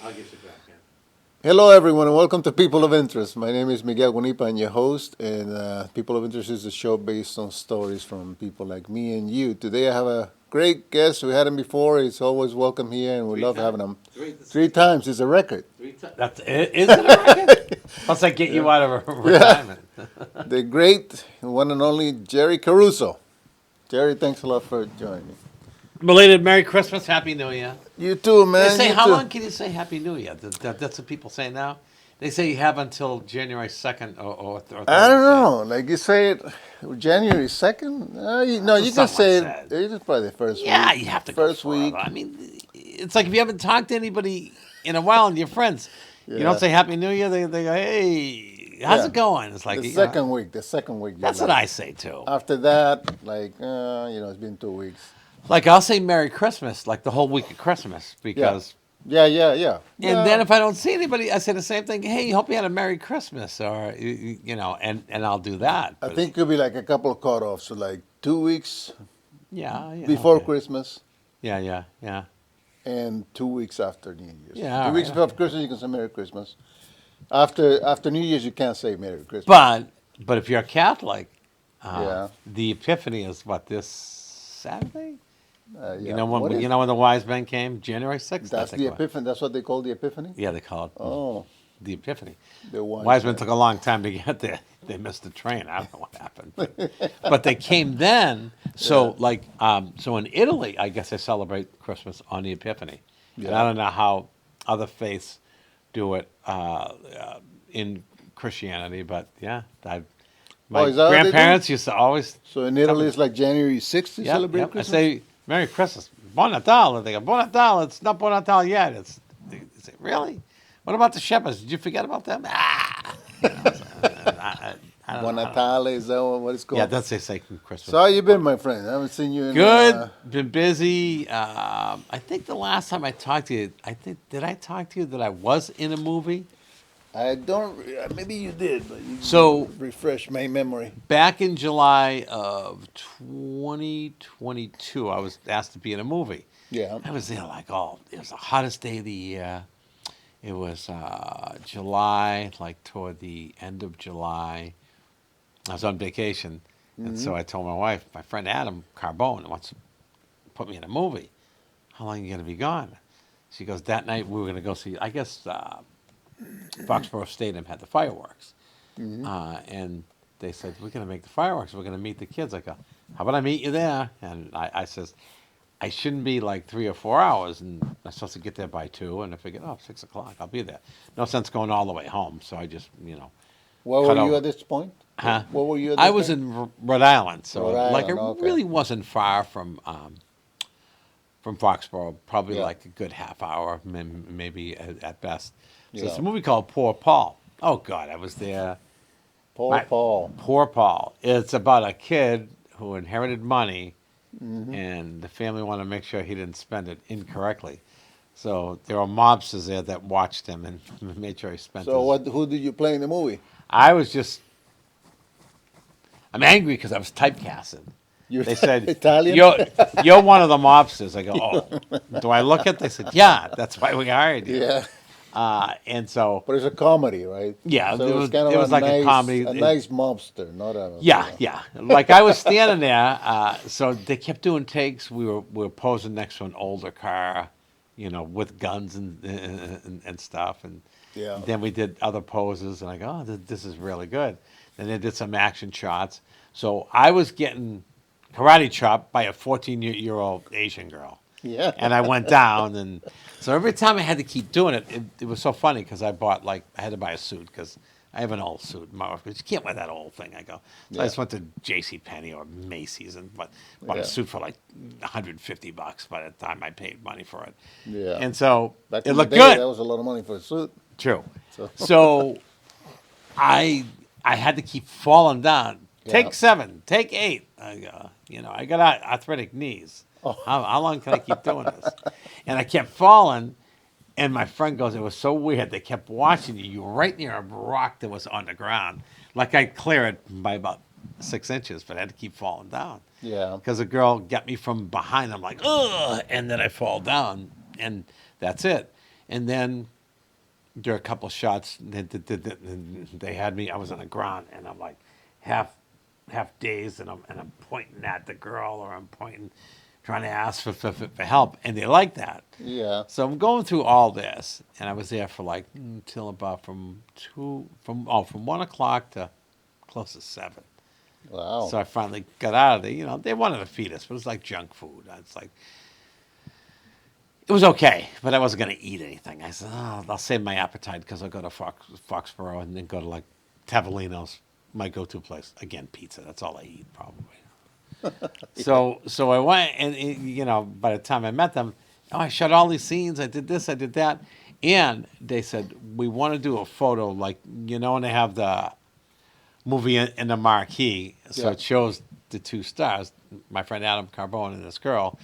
I'll get you back in. Hello, everyone, and welcome to People of Interest. My name is Miguel Guanipa, and your host. And People of Interest is a show based on stories from people like me and you. Today, I have a great guest. We had him before. He's always welcome here, and we Three love having times. him. Three. Three times is a record. Three times. Is it a record? Plus, I get you Yeah. out of Yeah. retirement. The great one and only Jerry Caruso. Jerry, thanks a lot for joining me. Belated Merry Christmas, Happy New Year. You too, They man. say, You how too. long can you say Happy New Year? That's what people say now. They say you have until January 2nd or 3rd I to don't say it. know. Like you say it January 2nd? No, you can Someone say it. said. It's probably the first Yeah, week. you have to go First further. week. I mean, it's like if you haven't talked to anybody in a while and your friends, you don't Yeah. say Happy New Year, they go, hey, how's Yeah. it going? It's like, The second week. The second week. You're that's what like, I say too. after that, like, it's been 2 weeks. Like I'll say Merry Christmas, like the whole week of Christmas, Yeah. because. Yeah. And then Well, if I don't see anybody, I say the same thing. Hey, hope you had a Merry Christmas, or and I'll do that. I But think it could be like a couple of cutoffs. So like 2 weeks yeah, before okay, Christmas yeah, and 2 weeks after New Year's. yeah. Two All weeks right, before okay. Christmas, you can say Merry Christmas. After New Year's, you can't say Merry Christmas. But if you're a Catholic, Yeah. the Epiphany is what, this Saturday. Yeah. What You is? know when the wise men came, January 6th. I That's think the it was. Epiphany. That's what they call the Epiphany. Yeah, they call it Oh, the Epiphany. the wise Wise men man. took a long time to get there. They missed the train. I don't know what happened, but they came then. Yeah. So in Italy, I guess they celebrate Christmas on the Epiphany, and I Yeah. don't know how other faiths do it in Christianity, but yeah, Oh, my is that how they do it? grandparents used to always So in tell Italy, me, it's like January 6th to celebrate yep. I Christmas? say Merry Christmas, Bon Natal, and they go Bon Natal. It's not Bon Natal yet. They say, really? What about the shepherds? Did you forget about them? So, I don't Buon know. I don't know. Natale, is that what it's Yeah, called? that's they say So Christmas. how you been, my friend? I haven't seen you in, Good. Been busy. I think the last time I talked to you, did I talk to you that I was in a movie? I don't, maybe you did, but you So refresh my memory. back in July of 2022, I was asked to be in a movie. Yeah. I was there like, it was the hottest day of the year. It was July, like toward the end of July. I was on vacation, and Hmm. so I told my wife, my friend Adam Carbone wants to put me in a movie. How long are you going to be gone? She goes, that night we were going to go see, I guess Foxborough Stadium had the fireworks. Hmm. And they said, we're going to make the fireworks. We're going to meet the kids. I go, how about I meet you there? And I says, I shouldn't be like 3 or 4 hours, and I'm supposed to get there by 2. And I figured, 6 o'clock, I'll be there. No sense going all the way home. So I just, Where cut were you over. at this point? Huh? Where were you at I this was point? in Rhode Island, so Rhode like it Island, okay. really wasn't far from Foxborough. Probably Yeah. like a good half hour, maybe at best. So it's Yeah. a movie called Poor Paul. Oh God, I was there. Poor My Paul. Poor Paul. It's about a kid who inherited money, Hmm. and the family wanted to make sure he didn't spend it incorrectly. So there were mobsters there that watched him and made sure he spent So his. who did you play in the movie? I was just. I'm angry because I was typecasted. You're They said, Italian? you're one of the mobsters. I go, oh. Do I look it? They said, yeah, that's why we hired you. Yeah. And so, But it's a comedy, right? yeah, So it was kind of it was like a comedy. a nice mobster, not a, Yeah. Like I was standing there, so they kept doing takes. We were posing next to an older car, with guns and stuff. And Yeah. then we did other poses, and I go, oh, this is really good. Then they did some action shots. So I was getting karate chopped by a 14-year-old Asian girl. Yeah. And I went down, and so every time I had to keep doing it, it was so funny because I had to buy a suit because I have an old suit. My wife goes, you can't wear that old thing. I go, so I Yeah. just went to J.C. Penney or Macy's and bought Yeah. a suit for like $150 by the time I paid money for it. Yeah. And so Back it in the looked day, good. that was a lot of money for a suit. True. So So I had to keep falling down. Yeah. Take 7, take 8. I go, I got arthritic knees. Oh. How long can I keep doing this? And I kept falling, and my friend goes, it was so weird. They kept watching you. You were right near a rock that was on the ground. Like I'd clear it by about 6 inches, but I had to keep falling down. Yeah. Because a girl got me from behind. I'm like, ugh, and then I fall down, and that's it. And then there were a couple shots. They had me. I was on the ground, and I'm like half dazed, and I'm pointing at the girl, or I'm pointing, trying to ask for help, and they like that. Yeah. So I'm going through all this, and I was there for like till about from 1 o'clock to close to 7. Wow. So I finally got out of there. You know, they wanted to feed us, but it was like junk food. It's like it was okay, but I wasn't going to eat anything. I said, oh, I'll save my appetite because I'll go to Foxborough and then go to like Tavolino's, my go-to place. Again, pizza. That's all I eat probably. So I went, and you know, by the time I met them, oh, I shot all these scenes. I did this, I did that, and they said we want to do a photo, like you know, when they have the movie in the marquee, so Yeah. it shows the two stars, my friend Adam Carbone and this girl,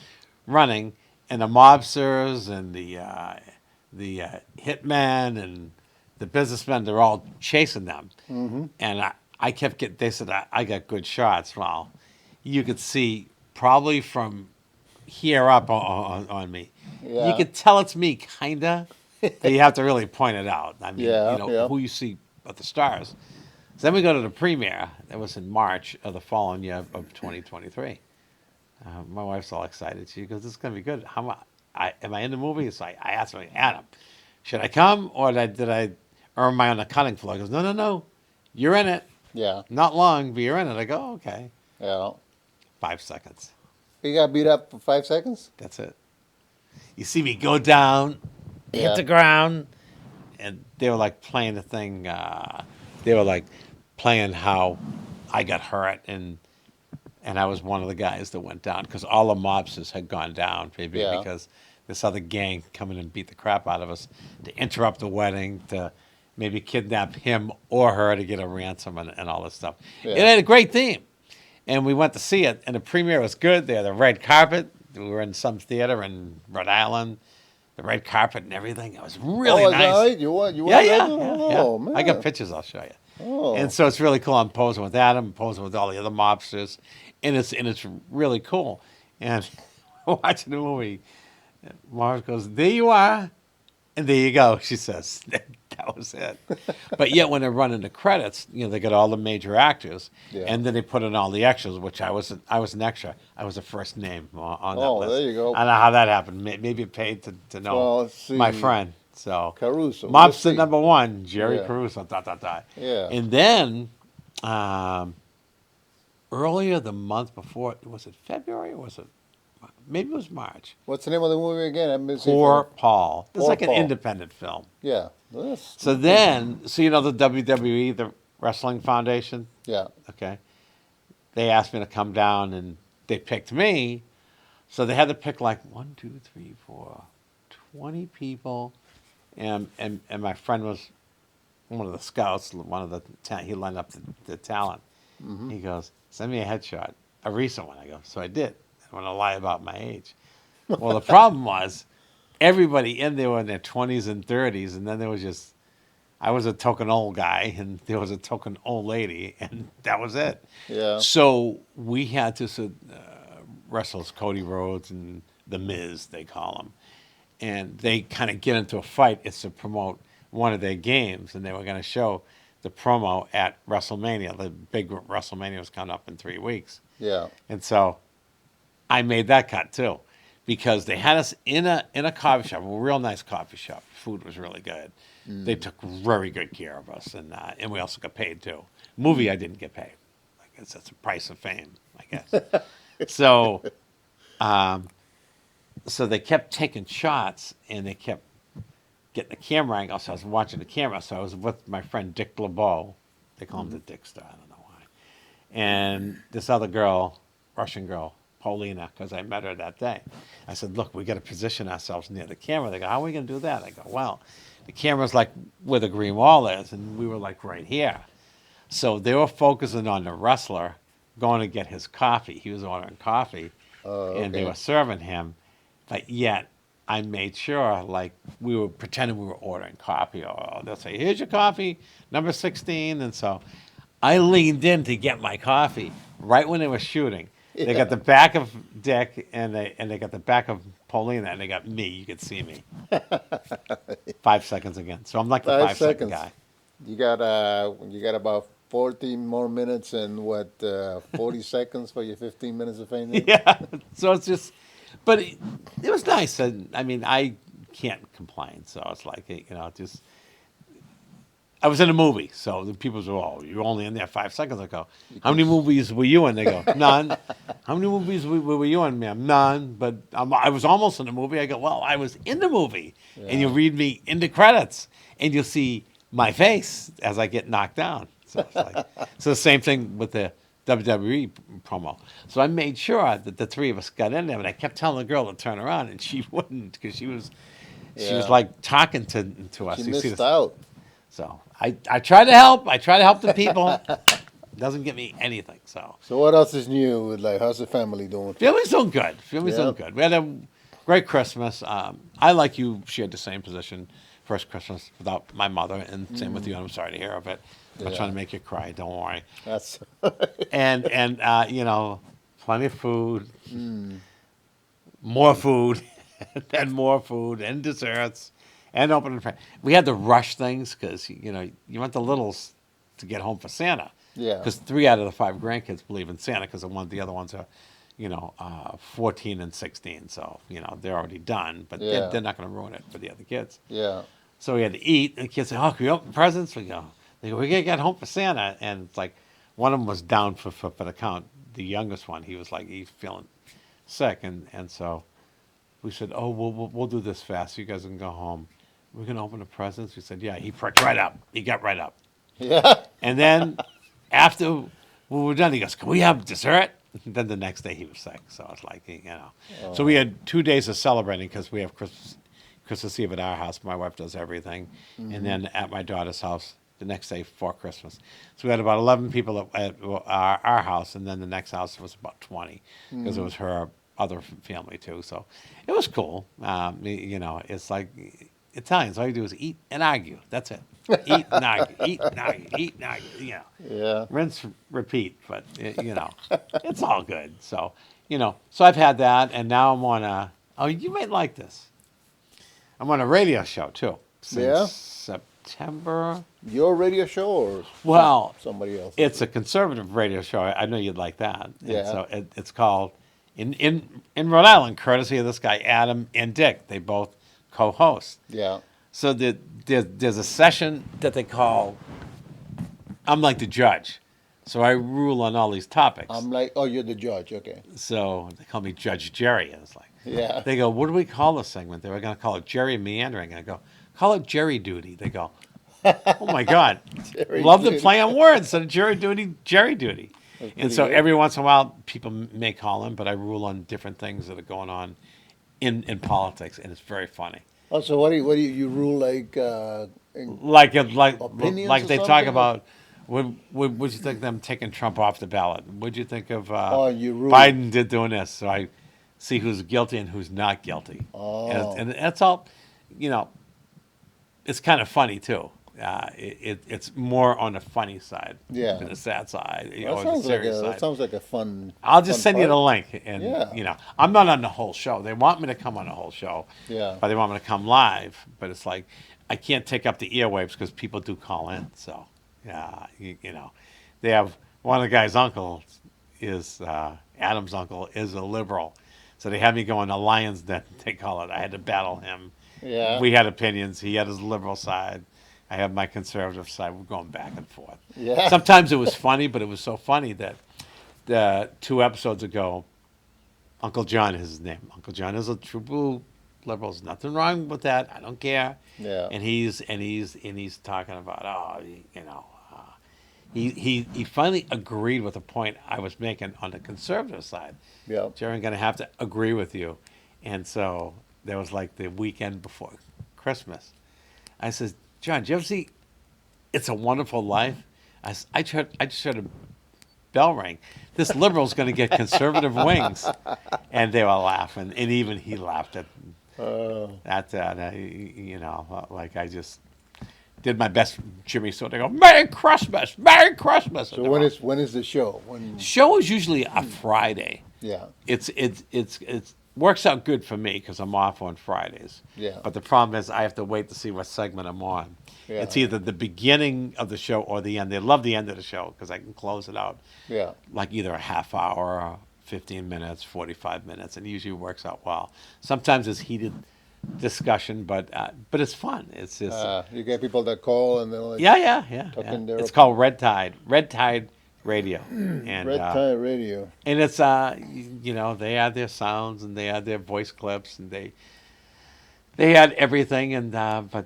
running, and the mobsters and the hitmen and the businessmen, they're all chasing them, and I kept getting. They said I got good shots. Well, you could see probably from here up on me. You Yeah. could tell it's me, kinda. But you have to really point it out. I mean, Yeah, you know yeah. who you see at the stars. So then we go to the premiere. That was in March of the following year of 2023. My wife's all excited. She goes, "This is gonna be good. Am I in the movie?" So I asked her, Adam, should I come or did I earn my on the cutting floor? He goes, no, no, no, you're in it. Yeah. Not long, but you're in it. I go, "Oh, okay." Yeah. 5 seconds. You got beat up for 5 seconds? That's it. You see me go down, hit Yeah. the ground, and they were like playing the thing. They were like playing how I got hurt, and I was one of the guys that went down because all the mobsters had gone down, maybe Yeah. because this other gang come in and beat the crap out of us to interrupt the wedding, to maybe kidnap him or her to get a ransom and all this stuff. Yeah. It had a great theme. And we went to see it, and the premiere was good. They had the red carpet. We were in some theater in Rhode Island, the red carpet and everything. It was really Oh, is nice. that right? You were Yeah, yeah, there? yeah, Oh, yeah. man. I got pictures. I'll show you. Oh. And so it's really cool. I'm posing with Adam, posing with all the other mobsters, and it's really cool. And watching the movie, Mars goes, "There you are, and there you go." She says, "That was it." But yet, when they're running the credits, you know, they got all the major actors, Yeah. and then they put in all the extras, which I was an extra. I was the first name on that Oh, list. there you go. I don't know how that happened. Maybe paid to know Well, let's see. my friend. So Caruso. Let's Mobster see. number one, Jerry Yeah. Caruso. Dot dot dot. Yeah. And then earlier the month before, was it February or was it? Maybe it was March. What's the name of the movie again? I'm missing. Poor Paul. It's Poor like an Paul. independent film. Yeah. That's, So then, so you know the WWE, the Wrestling Foundation? yeah. Okay. They asked me to come down and they picked me. So they had to pick like 1, 2, 3, 4, 20 people. And my friend was one of the scouts, one of the, he lined up the talent. He goes, "Send me a headshot, a recent one." I go, so I did. I want to lie about my age. Well, the problem was everybody in there were in their 20s and 30s, and then there was just, I was a token old guy, and there was a token old lady, and that was it. Yeah. So we had to wrestle Cody Rhodes and The Miz, they call him. And they kind of get into a fight. It's to promote one of their games, and they were going to show the promo at WrestleMania. The big WrestleMania was coming up in 3 weeks. Yeah. And so I made that cut too, because they had us in a coffee shop, a real nice coffee shop. Food was really good. They took very good care of us, and we also got paid too. Movie, I didn't get paid. I guess that's the price of fame, I guess. So, so they kept taking shots, and they kept getting the camera angle. So I was watching the camera. So I was with my friend Dick LeBeau. They call him the Dick Star. I don't know why. And this other girl, Russian girl, Paulina, because I met her that day. I said, "Look, we got to position ourselves near the camera." They go, "How are we going to do that?" I go, "Well, the camera's like where the green wall is, and we were like right here." So they were focusing on the wrestler going to get his coffee. He was ordering coffee, and they okay. were serving him. But yet, I made sure, like, we were pretending we were ordering coffee. Or they'll say, "Here's your coffee, number 16. And so I leaned in to get my coffee right when they were shooting. They got the back of Dick, and they got the back of Paulina, and they got me. You could see me. 5 seconds again. So I'm like the 5 second 5 seconds. guy. You got about 14 more minutes and what 40 seconds for your 15 minutes of fame. Then? Yeah. So it's just, but it was nice. And I mean, I can't complain. So it's like, just I was in a movie, so the people say, "Oh, you're only in there 5 seconds." I go, "How many movies were you in?" They go, "None." "How many movies were you in, ma'am?" "None." But I was almost in the movie. I go, "Well, I was in the movie," and you Yeah. read me in the credits, and you'll see my face as I get knocked down. So it's like, so the same thing with the WWE promo. So I made sure that the three of us got in there, but I kept telling the girl to turn around, and she wouldn't because she was Yeah. like talking to us. She You see missed this? out. So I try to help. I try to help the people. Doesn't get me anything. So So what else is new? With like, how's the family doing? family's doing good. Family's Yeah. doing good. We had a great Christmas. I, like you, shared the same position first Christmas without my mother, and same with you. And I'm sorry to hear of it. I'm not Yeah. trying to make you cry. Don't worry. That's And plenty of food, more food, and more food, and desserts, and opening. We had to rush things because you want the littles to get home for Santa. Yeah. Because 3 out of the 5 grandkids believe in Santa because the other ones are, 14 and 16. So they're already done, but Yeah. they're not going to ruin it for the other kids. yeah. So we had to eat, and the kids say, "Oh, can we open presents?" They go, "We gotta get home for Santa." And it's like one of them was down for the count. The youngest one, he was like he's feeling sick, and so we said, "Oh, we'll do this fast. You guys can go home. We're gonna open the presents." We said, "Yeah." He perked right up. He got right up, Yeah. and then after we were done, he goes, "Can we have dessert?" And then the next day he was sick, so it's like So we had 2 days of celebrating because we have Christmas Eve at our house. My wife does everything, and then at my daughter's house the next day for Christmas. So we had about 11 people at our house, and then the next house was about 20 because it was her other family too. So it was cool. It's like Italians. All you do is eat and argue. That's it. Eat and argue. Eat and argue. Eat and argue. Yeah. Rinse, repeat. But it's all good. So so I've had that, and now I'm on a. Oh, you might like this. I'm on a radio show too Yeah? since September. Your radio show or Well, somebody else? it's a conservative radio show. I know you'd like that. And Yeah. so it's called in Rhode Island, courtesy of this guy Adam and Dick. They both co-host. Yeah. So there's a session that they call. I'm like the judge, so I rule on all these topics. I'm like, oh, you're the judge. Okay. So they call me Judge Jerry. And it's like. Yeah. They go, "What do we call this segment?" They were going to call it Jerry Meandering. And I go, "Call it Jerry Duty." They go, "Oh my God, Jerry love Duty. the play on words." So Jerry Duty, Jerry Duty. That's And so pretty good. every once in a while, people may call in, but I rule on different things that are going on in politics, and it's very funny. Oh, so what do you rule like? Like Opinions like or they talk something? about. Would you think of them taking Trump off the ballot? Would you think of Oh, you rule. Biden did doing this? So I see who's guilty and who's not guilty. Oh. And that's all, it's kind of funny too. It's more on the funny side Yeah. than the sad side, That or the sounds like serious a, side. that sounds like a fun. I'll just fun send you the part. link, and Yeah. I'm not on the whole show. They want me to come on the whole show, Yeah. but they want me to come live. But it's like I can't take up the airwaves because people do call in. So yeah, they have one of the guy's uncle is Adam's uncle is a liberal, so they had me go on the Lions Den. They call it. I had to battle him. Yeah. We had opinions. He had his liberal side. I have my conservative side. We're going back and forth. Yeah. Sometimes it was funny, but it was so funny that 2 episodes ago, Uncle John is his name. Uncle John is a true blue liberal. There's nothing wrong with that. I don't care. Yeah. And he's talking about he finally agreed with the point I was making on the conservative side. Yeah. Jerry, I'm going to have to agree with you. And so there was like the weekend before Christmas. I says, "John, did you ever see It's a Wonderful Life?" I just heard a bell ring. This liberal's going to get conservative wings. And they were laughing. And even he laughed at Oh. that. Like did my best Jimmy Stewart. They go, Merry Christmas, Merry Christmas. So when is the show? When? Show is usually a Friday. Yeah. It's works out good for me because I'm off on Fridays. Yeah. But the problem is I have to wait to see what segment I'm on. Yeah. It's either the beginning of the show or the end. They love the end of the show because I can close it out. Yeah. Like either a half hour, 15 minutes, 45 minutes, and it usually works out well. Sometimes it's heated discussion, but it's fun. It's just You get people that call and they're like, yeah. Talking their It's op- called Red Tide Radio, and Red Tide Radio. and it's they add their sounds and they add their voice clips and they add everything and but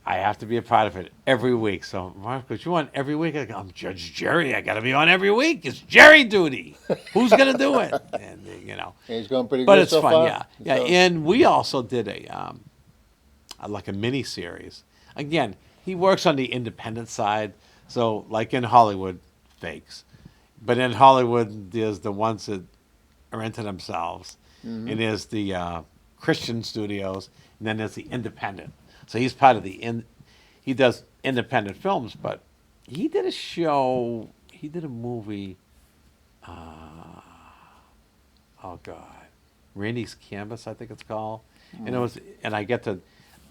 I have to be a part of it every week. So Marcos, you on every week? I go, I'm Judge Jerry. I got to be on every week. It's Jerry duty. Who's gonna do it? And And he's going pretty but good it's so fun. far. Yeah. So- And we also did like a mini series. Again, he works on the independent side. So like in Hollywood, fakes. But in Hollywood, there's the ones that are into themselves, and there's the Christian studios, and then there's the independent. So he's part of he does independent films, but he did a show, he did a movie, oh God, Randy's Canvas, I think it's called. And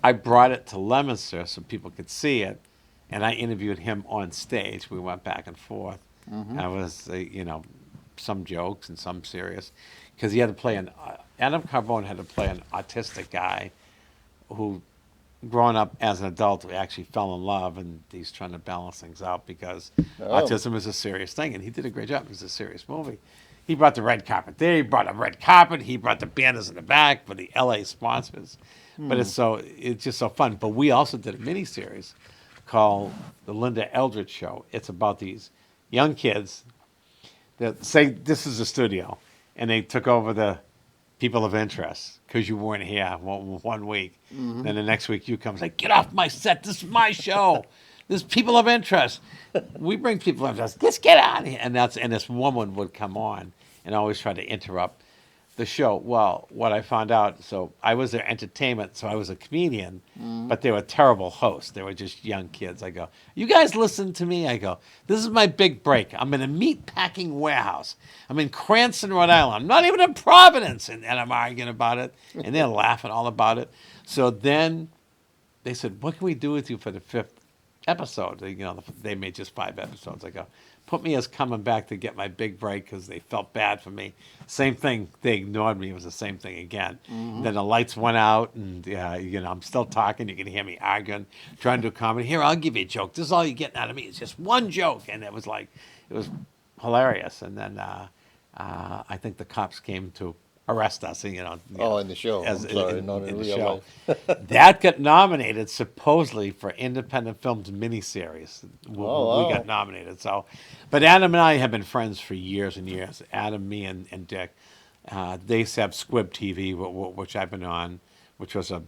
I brought it to Leominster so people could see it, and I interviewed him on stage. We went back and forth. I was, some jokes and some serious, because he had to play Adam Carbone had to play an autistic guy who, growing up as an adult, actually fell in love, and he's trying to balance things out because autism is a serious thing, and he did a great job. It was a serious movie. He brought the red carpet there. He brought a red carpet. He brought the banners in the back for the LA sponsors. But it's just so fun. But we also did a mini series called The Linda Eldridge Show. It's about these young kids that say this is a studio, and they took over the people of interest because you weren't here one week. Then the next week you come and say, get off my set. This is my show. This is people of interest. We bring people of interest. Let's get out of here. And this woman would come on and always try to interrupt the show. Well, what I found out, so I was their entertainment, so I was a comedian, but they were terrible hosts. They were just young kids. I go, you guys listen to me? I go, this is my big break. I'm in a meat packing warehouse. I'm in Cranston, Rhode Island. I'm not even in Providence. And I'm arguing about it, and they're laughing all about it. So then they said, what can we do with you for the 5th episode? They made just 5 episodes. I go, put me as coming back to get my big break because they felt bad for me. Same thing. They ignored me. It was the same thing again. Then the lights went out, and I'm still talking. You can hear me arguing, trying to do comedy. Here, I'll give you a joke. This is all you're getting out of me. It's just one joke, and it was hilarious. And then I think the cops came to arrest us. And, in the show. I'm sorry, not in the real show. life. That got nominated supposedly for Independent Films miniseries. We wow. got nominated. So, but Adam and I have been friends for years and years. Adam, me, and Dick. They used to have Squib TV, which I've been on, which was a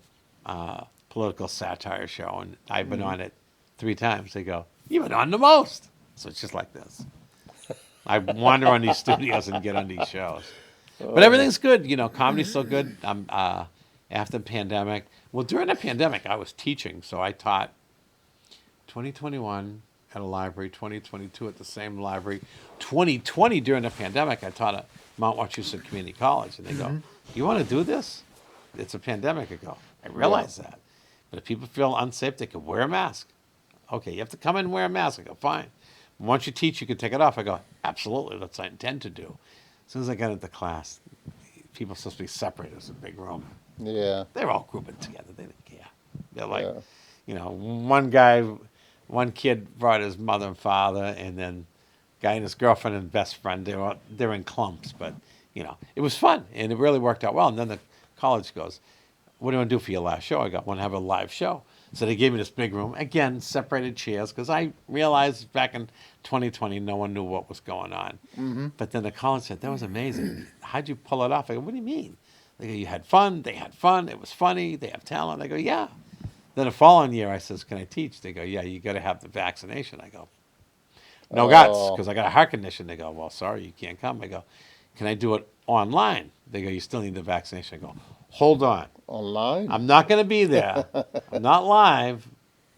political satire show, and I've been on it 3 times. They go, you've been on the most. So it's just like this. I wander on these studios and get on these shows. But everything's good. Comedy's still good. After the pandemic. Well, during the pandemic, I was teaching. So I taught 2021 at a library, 2022 at the same library. 2020 during the pandemic, I taught at Mount Wachusett Community College. And they go, you want to do this? It's a pandemic. I go, I realize that. But if people feel unsafe, they can wear a mask. Okay, you have to come in and wear a mask. I go, fine. Once you teach, you can take it off. I go, absolutely. That's what I intend to do. As soon as I got into class, people were supposed to be separated. It was a big room. Yeah. They were all grouping together. They didn't care. They're like, one kid brought his mother and father, and then guy and his girlfriend and best friend. They're in clumps, but it was fun, and it really worked out well. And then the college goes, what do you want to do for your last show? I got want to have a live show. So they gave me this big room. Again, separated chairs, because I realized back in 2020, no one knew what was going on. But then the college said, that was amazing. How'd you pull it off? I go, what do you mean? They go, you had fun. They had fun. It was funny. They have talent. I go, yeah. Then the following year, I says, can I teach? They go, yeah, you got to have the vaccination. I go, no guts, because I got a heart condition. They go, well, sorry, you can't come. I go, can I do it online? They go, you still need the vaccination. I go, hold on. Online? I'm not going to be there. I'm not live.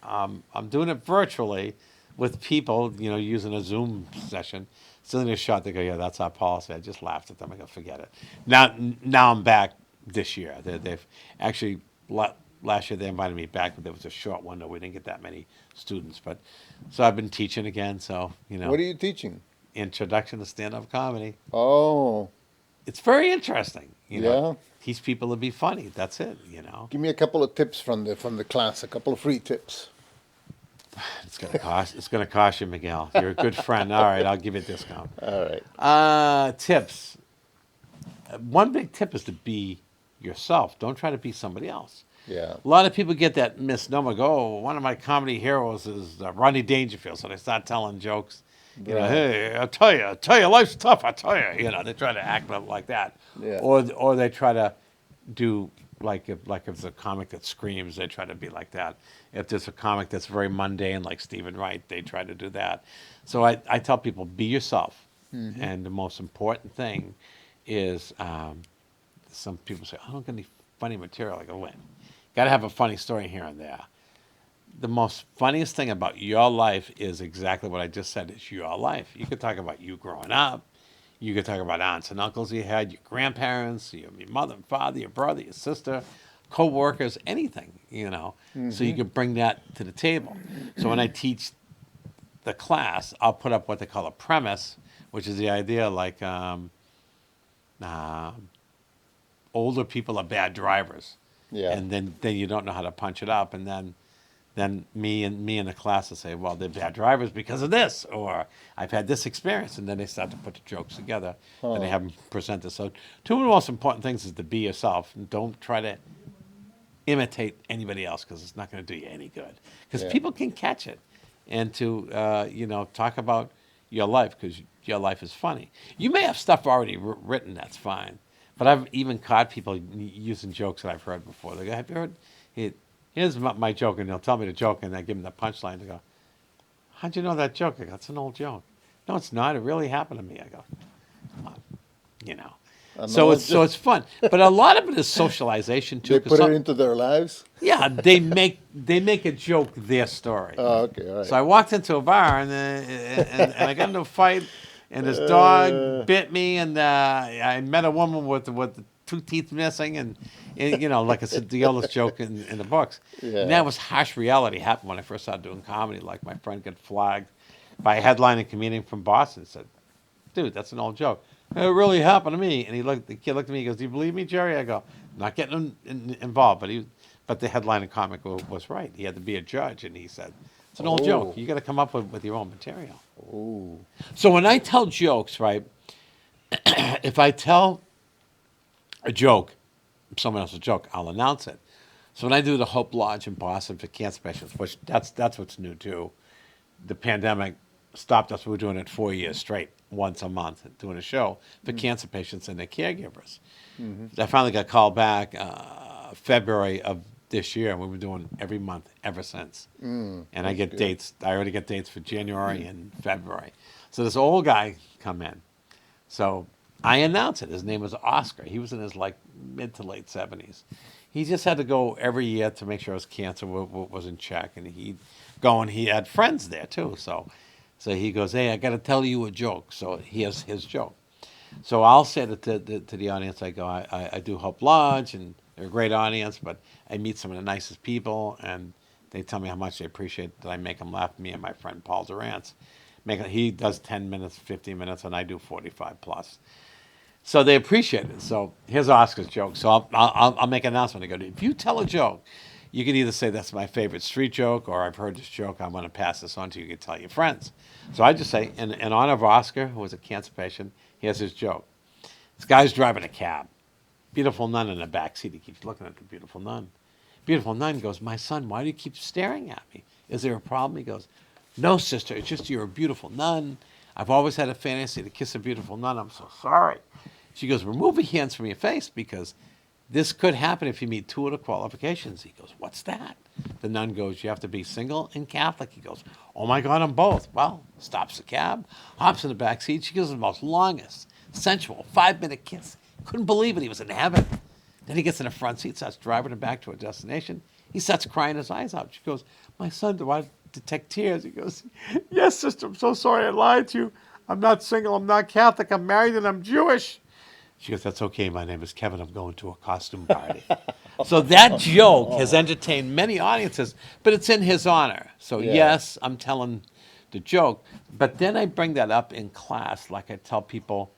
I'm doing it virtually with people, using a Zoom session. Still in a shot, they go, yeah, that's our policy. I just laughed at them. I go, forget it. Now I'm back this year. They've actually, last year they invited me back, but there was a short window. We didn't get that many students. But so I've been teaching again. So, What are you teaching? introduction to stand-up comedy. Oh, It's very interesting. yeah. Teach people to be funny. That's it. Give me a couple of tips from the class. A couple of free tips. It's gonna cost. It's gonna cost you, Miguel. You're a good friend. All right, I'll give you a discount. All right. Tips. One big tip is to be yourself. Don't try to be somebody else. Yeah. A lot of people get that misnomer. Go, oh, one of my comedy heroes is Rodney Dangerfield. So they start telling jokes. Right. Hey, I tell you, life's tough. I tell you, they try to act like that. Yeah. Or they try to do if it's a comic that screams, they try to be like that. If there's a comic that's very mundane, like Stephen Wright, they try to do that. So I tell people, be yourself. Mm-hmm. And the most important thing is, some people say, I don't get any funny material. I go, wait, got to have a funny story here and there. The most funniest thing about your life is exactly what I just said. It's your life. You could talk about you growing up. You could talk about aunts and uncles you had, your grandparents, your mother and father, your brother, your sister, co-workers, anything, So you could bring that to the table. So when I teach the class, I'll put up what they call a premise, which is the idea like older people are bad drivers. Yeah. And then you don't know how to punch it up. And then me and the class will say, well, they're bad drivers because of this, or I've had this experience, and then they start to put the jokes together, and they have them present it. So two of the most important things is to be yourself, and don't try to imitate anybody else, because it's not going to do you any good. Because Yeah. people can catch it, and to talk about your life, because your life is funny. You may have stuff already written, that's fine, but I've even caught people using jokes that I've heard before. They go, have you heard? Here's my joke, and they'll tell me the joke, and I give them the punchline. They go, how'd you know that joke? I go, it's an old joke. No, it's not. It really happened to me. I go, come on, So it's fun, but a lot of it is socialization too. They 'Cause put it into their lives. yeah, they make a joke their story. Oh, okay, all right. So I walked into a bar and I got into a fight, and this dog bit me, and I met a woman with the 2 teeth missing, and like I said, the oldest joke in the books. Yeah. And that was harsh reality. Happened when I first started doing comedy. Like my friend got flagged by a headlining comedian from Boston. Said, "Dude, that's an old joke." It really happened to me. And the kid looked at me. He goes, "Do you believe me, Jerry?" I go, "Not getting involved." But the headlining comic was right. He had to be a judge, and he said, "It's an old joke. You got to come up with your own material." Ooh. So when I tell jokes, right? If I tell a joke, someone else's joke, I'll announce it. So when I do the Hope Lodge in Boston for cancer patients, which that's what's new too. The pandemic stopped us. We were doing it 4 years straight, once a month, doing a show for cancer patients and their caregivers. Mm-hmm. I finally got called back February of this year, and we've been doing every month ever since. And I get good. dates. I already get dates for January and February. So this old guy come in. So I announce it. His name was Oscar. He was in his mid to late 70s. He just had to go every year to make sure his cancer was in check, and he'd go, and he had friends there too. So he goes, "Hey, I got to tell you a joke." So here's his joke. So I'll say to the audience, I go, I do Hope Lodge, and they're a great audience, but I meet some of the nicest people, and they tell me how much they appreciate that I make them laugh. Me and my friend Paul Durant's he does 10 minutes, 15 minutes, and I do 45 plus. So they appreciate it. So here's Oscar's joke. So I'll make an announcement. I go, if you tell a joke, you can either say that's my favorite street joke, or I've heard this joke, I want to pass this on to you. You can tell your friends. So I just say, in honor of Oscar, who was a cancer patient, here's his joke. This guy's driving a cab. Beautiful nun in the back seat. He keeps looking at the beautiful nun. Beautiful nun goes, "My son, why do you keep staring at me? Is there a problem?" He goes, "No, sister, it's just you're a beautiful nun. I've always had a fantasy to kiss a beautiful nun. I'm so sorry." She goes, "Remove your hands from your face, because this could happen if you meet 2 of the qualifications." He goes, "What's that?" The nun goes, "You have to be single and Catholic." He goes, "Oh my God, I'm both." Well, stops the cab, hops in the back seat. She gives him the most longest, sensual 5-minute kiss. Couldn't believe it. He was in heaven. Then he gets in the front seat, starts driving her back to her destination. He starts crying his eyes out. She goes, my son, do I detect tears? He goes, yes, sister, I'm so sorry I lied to you. I'm not single, I'm not Catholic, I'm married, and I'm Jewish. She goes, that's okay, my name is Kevin, I'm going to a costume party. So that joke has entertained many audiences, but it's in his honor. So Yeah. yes, I'm telling the joke, but then I bring that up in class, like I tell people,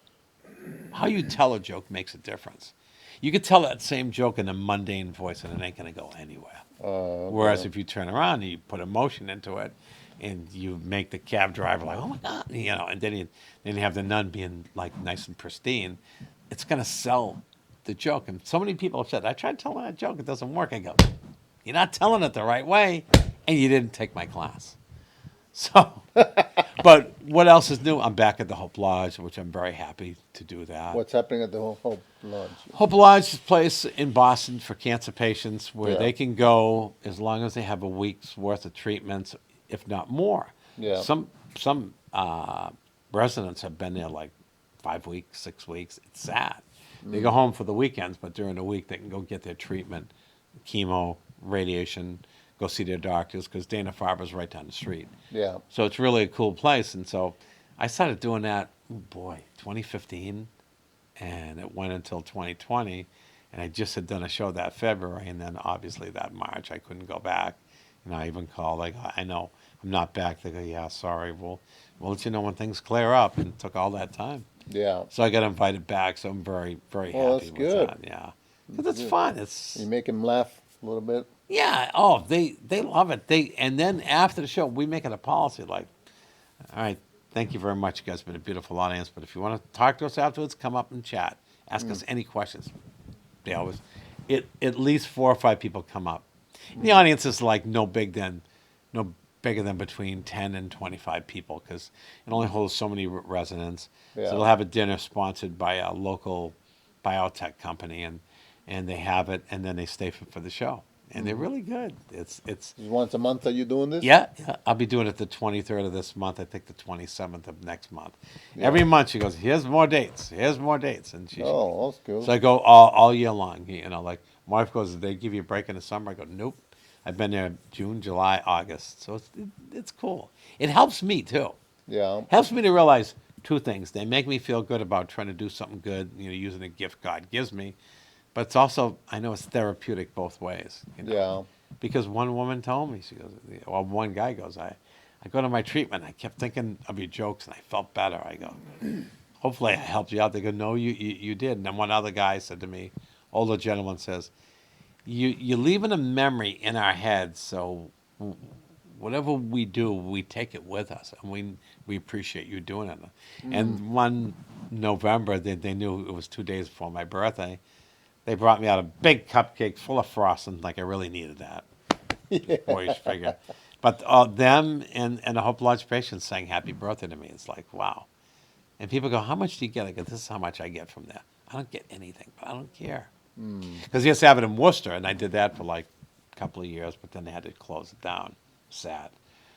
how you tell a joke makes a difference. You could tell that same joke in a mundane voice and it ain't going to go anywhere. Whereas Okay. if you turn around and you put emotion into it and you make the cab driver like, oh my God, and then you have the nun being like nice and pristine, it's going to sell the joke. And so many people have said, I tried telling that joke, it doesn't work. I go, you're not telling it the right way and you didn't take my class. So, but what else is new? I'm back at the Hope Lodge, which I'm very happy to do that. What's happening at the Hope Lodge? Hope Lodge is a place in Boston for cancer patients where Yeah. they can go as long as they have a week's worth of treatments, if not more. Yeah. Some residents have been there like 5 weeks, 6 weeks. It's sad. They go home for the weekends, but during the week they can go get their treatment, chemo, radiation, go see their doctors because Dana Farber's right down the street. Yeah. So it's really a cool place. And so I started doing that, oh boy, 2015, and it went until 2020. And I just had done a show that February, and then obviously that March I couldn't go back. And I even called, like, I know I'm not back. They go, yeah, sorry, we'll let you know when things clear up. And it took all that time. Yeah. So I got invited back, so I'm very, very Oh, happy that's with good. that. Yeah, because it's fun. It's You make him laugh a little bit. yeah. Oh, they love it. And then after the show, we make it a policy like, all right, thank you very much. You guys have been a beautiful audience. But if you want to talk to us afterwards, come up and chat. Ask us any questions. They always, at least 4 or 5 people come up. The audience is like no bigger than between 10 and 25 people because it only holds so many residents. Yeah. So they'll have a dinner sponsored by a local biotech company, and they have it, and then they stay for the show, and they're really good. It's Just once a month are you doing this? yeah. I'll be doing it the 23rd of this month. I think the 27th of next month. Every month she goes, here's more dates. Here's more dates, and Oh, that's cool. so I go all year long. Like my wife goes, did they give you a break in the summer? I go, nope. I've been there June, July, August. So it's cool. It helps me too. Yeah. Helps me to realize 2 things. They make me feel good about trying to do something good, using a gift God gives me. But it's also, I know it's therapeutic both ways. Yeah. Because one woman told me, she goes, or one guy goes, I go to my treatment. I kept thinking of your jokes and I felt better. I go, hopefully I helped you out. They go, no, you did. And then one other guy said to me, older gentleman says, you're leaving a memory in our heads, so whatever we do, we take it with us, and we appreciate you doing it. And one November, they knew it was 2 days before my birthday. They brought me out a big cupcake full of frosting, like I really needed that. Boyish figure. But them and the Hope Lodge patients sang happy birthday to me. It's like, wow. And people go, how much do you get? I go, this is how much I get from there. I don't get anything, but I don't care. Because he used to have it in Worcester, and I did that for like a couple of years, but then they had to close it down. Sad.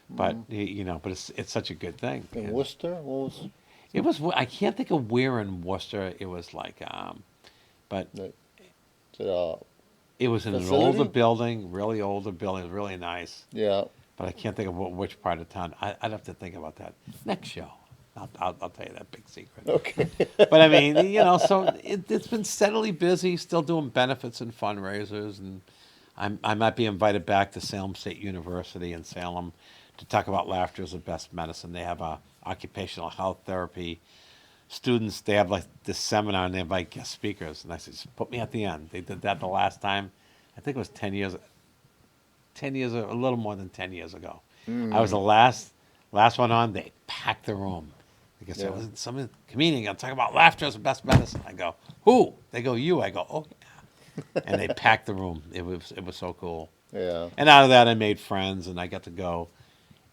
But, but it's such a good thing. In And Worcester? What was it was, I can't think of where in Worcester it was like, but the, the it was in an facility? older building, really older building, really nice. Yeah. But I can't think of which part of town. I'd have to think about that next show. I'll tell you that big secret. Okay. But I mean, so it's been steadily busy, still doing benefits and fundraisers, and I might be invited back to Salem State University in Salem to talk about laughter as the best medicine. They have a occupational health therapy students. They have like this seminar, and they invite guest speakers. And I said, just put me at the end. They did that the last time. I think it was 10 years, a little more than 10 years ago. I was the last one on. They packed the room. Because there wasn't some comedian going to talk about laughter as the best medicine. I go, who? They go, you. I go, oh, yeah. And they packed the room. It was so cool. Yeah. And out of that, I made friends, and I got to go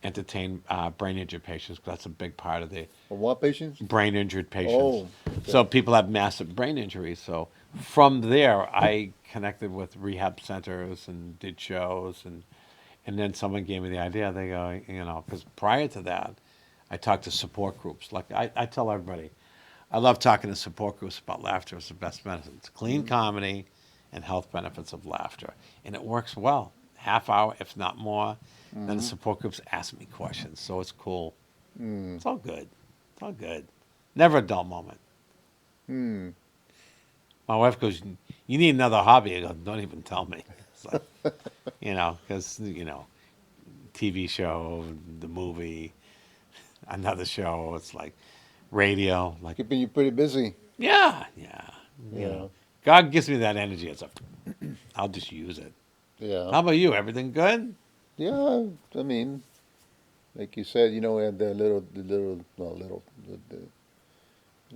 entertain brain injured patients. 'Cause that's a big part of the What patients? brain injured patients. Oh, okay. So people have massive brain injuries. So from there, I connected with rehab centers and did shows, and then someone gave me the idea. They go, because prior to that, I talked to support groups. Like I tell everybody, I love talking to support groups about laughter as the best medicine. It's clean comedy and health benefits of laughter, and it works well. half hour, if not more. Then the support groups ask me questions, so it's cool. It's all good. It's all good. Never a dull moment. Hmm. My wife goes, "You need another hobby." I go, "Don't even tell me." It's like, because TV show, the movie, another show. It's like radio. Like, Keeping you pretty busy. yeah, yeah. Yeah. God gives me that energy. It's like, I'll just use it. Yeah. How about you? Everything good? Yeah. I mean, like you said, we had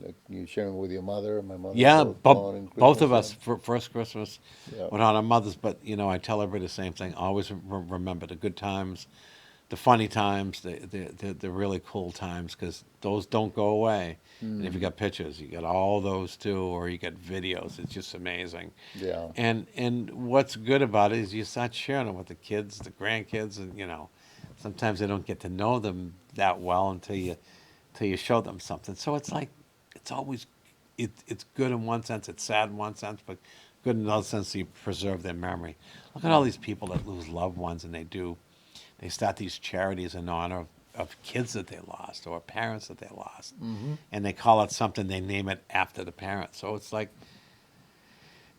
like you sharing with your mother. My mother Yeah, both gone in both Christmas. of us Yeah. for first Christmas Yeah. went on our mothers. But I tell everybody the same thing. Always remember the good times, the funny times, the really cool times, because those don't go away. And if you got pictures, you got all those too, or you got videos. It's just amazing. Yeah. And what's good about it is you start sharing it with the kids, the grandkids, and sometimes they don't get to know them that well until you show them something. So it's like it's always it's good in one sense, it's sad in one sense, but good in another sense. You preserve their memory. Look at all these people that lose loved ones, and they start these charities in honor of kids that they lost or parents that they lost, and they call it something. They name it after the parent. So it's like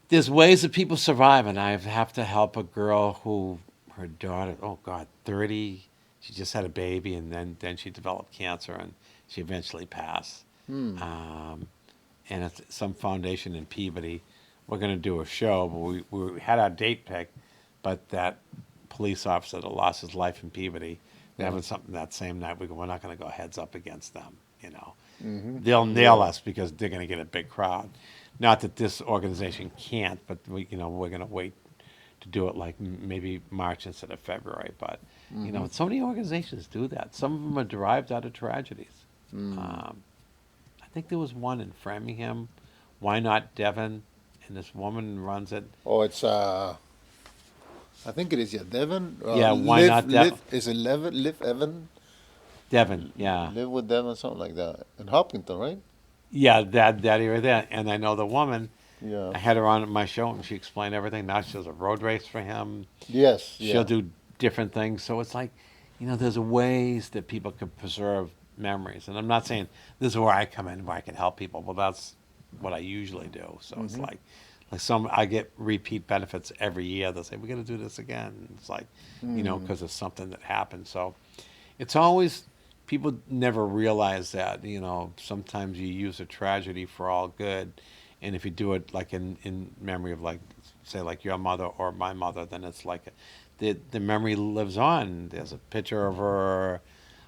there's ways that people survive, and I have to help a girl who her daughter, oh God, 30. She just had a baby, and then she developed cancer, and she eventually passed. Um, and it's some foundation in Peabody. We're going to do a show, but we had our date picked, but that police officer that lost his life in Peabody, they're having something that same night. We're not going to go heads up against them. They'll nail us because they're going to get a big crowd. Not that this organization can't, but we're going to wait to do it like maybe March instead of February. But so many organizations do that. Some of them are derived out of tragedies. I think there was one in Framingham. Why not Devon? And this woman runs it. Oh, it's I think it is, yeah, Devon. Yeah, why not Devon? Is it Live Evan? Devon, yeah. Live with Devon, something like that. In Hopkinton, right? Yeah, that area there. And I know the woman. Yeah. I had her on at my show, and she explained everything. Now she does a road race for him. Yes. She'll Yeah. do different things. So it's like, there's ways that people can preserve memories. And I'm not saying this is where I come in, where I can help people. Well, that's what I usually do. So it's like I get repeat benefits every year. They'll say, we're going to do this again. And it's like, because of something that happened. So it's always, people never realize that, sometimes you use a tragedy for all good. And if you do it like in memory of, like, say, like your mother or my mother, then it's like the memory lives on. There's a picture of her,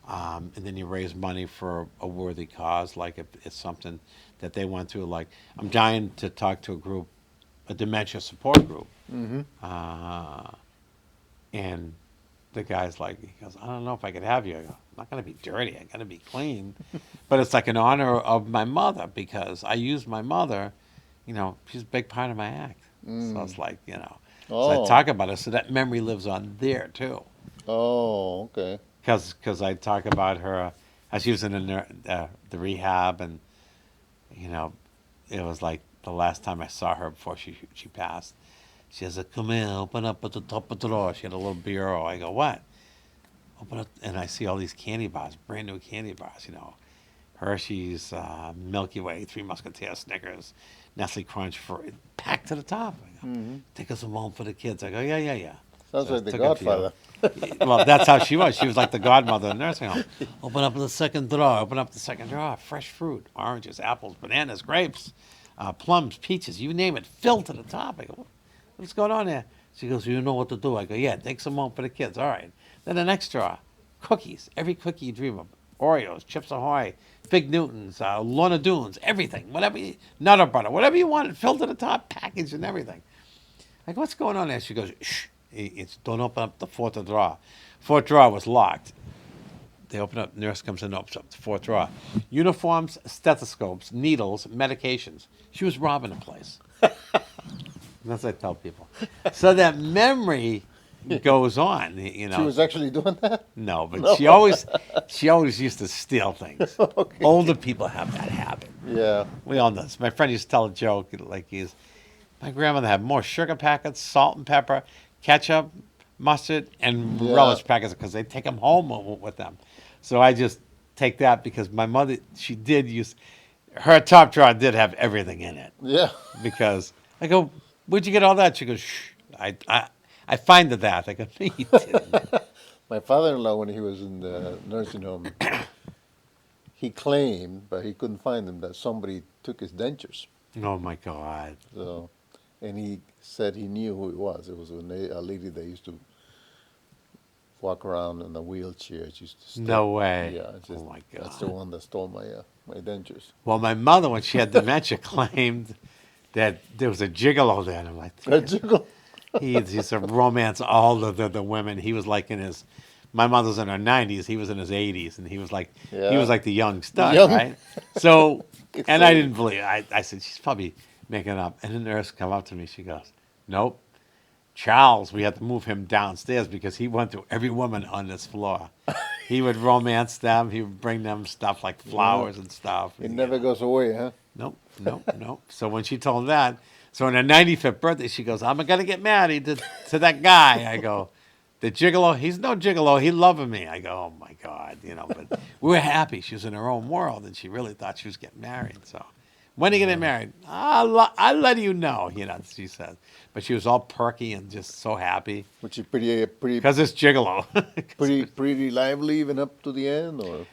and then you raise money for a worthy cause, like if it's something that they went through. Like, I'm dying to talk to a dementia support group, and the guy's like, he goes, I don't know if I could have you. I go, I'm not going to be dirty. I got to be clean. But it's like in honor of my mother, because I use my mother. She's a big part of my act. So it's like, so I Oh. talk about it. So that memory lives on there too. Oh, okay. Because I talk about her, how she was in the rehab, and, it was like the last time I saw her before she passed. She says, come here, open up at the top of the drawer. She had a little bureau. I go, what? Open up, and I see all these candy bars, brand new candy bars, Hershey's, Milky Way, Three Musketeers, Snickers, Nestle Crunch, packed to the top. I go, take us some home for the kids. I go, yeah. Sounds So like I the took a few. Godfather. Well, that's how she was. She was like the godmother in the nursing home. Open up the second drawer. Open up the second drawer. Fresh fruit, oranges, apples, bananas, grapes, plums, peaches, you name it, filled to the top. I go, what's going on there? She goes, you know what to do. I go, yeah, take some home for the kids. All right. Then the next drawer, cookies, every cookie you dream of. Oreos, Chips Ahoy, Fig Newtons, Lorna Doones, everything, whatever, Nutter Butter, whatever you want, filled to the top, packaged and everything. I go, what's going on there? She goes, shh, don't open up the fourth drawer. Fourth drawer was locked. They open up, nurse comes in, opens up the fourth drawer. Uniforms, stethoscopes, needles, medications. She was robbing a place. That's what I tell people. So that memory goes on, She was actually doing that? No, but she always used to steal things. Okay. Older people have that habit. Yeah. We all know this. My friend used to tell a joke, like my grandmother had more sugar packets, salt and pepper, ketchup, mustard and Yeah. relish packets because they take them home with them. So I just take that because my mother, she did use, her top drawer did have everything in it. Yeah. Because I go, where'd you get all that? She goes, shh, I find that. I go, no, you didn't. My father-in-law, when he was in the nursing home, he claimed, but he couldn't find them, that somebody took his dentures. Oh my God. So, and he said he knew who it was. It was a lady that used to walk around in a wheelchair. She used to stay. No way. Yeah, it's Oh just, my that's the God. one that stole my dentures. Well, my mother, when she had dementia, claimed that there was a gigolo there. And I'm like, A jiggle. he's a romance all the women. He was like in his, my mother's in her 90s. He was in his 80s. And he was Yeah. like the young stud, Young. right? So, It's and I so- didn't believe it. I said, she's probably making it up. And the nurse come up to me. She goes, nope. Charles, we had to move him downstairs because he went through every woman on this floor. He would romance them. He would bring them stuff like flowers and stuff. It and, never goes away, huh? Nope, nope, nope. So when she told him that, so on her 95th birthday, she goes, I'm going to get married to that guy. I go, the gigolo, he's no gigolo. He loving me. I go, oh my God, but we were happy. She was in her own world and she really thought she was getting married. So when are you getting married? I'll let you know, she said. But she was all perky and just so happy Which is pretty, because it's gigolo. pretty lively even up to the end, or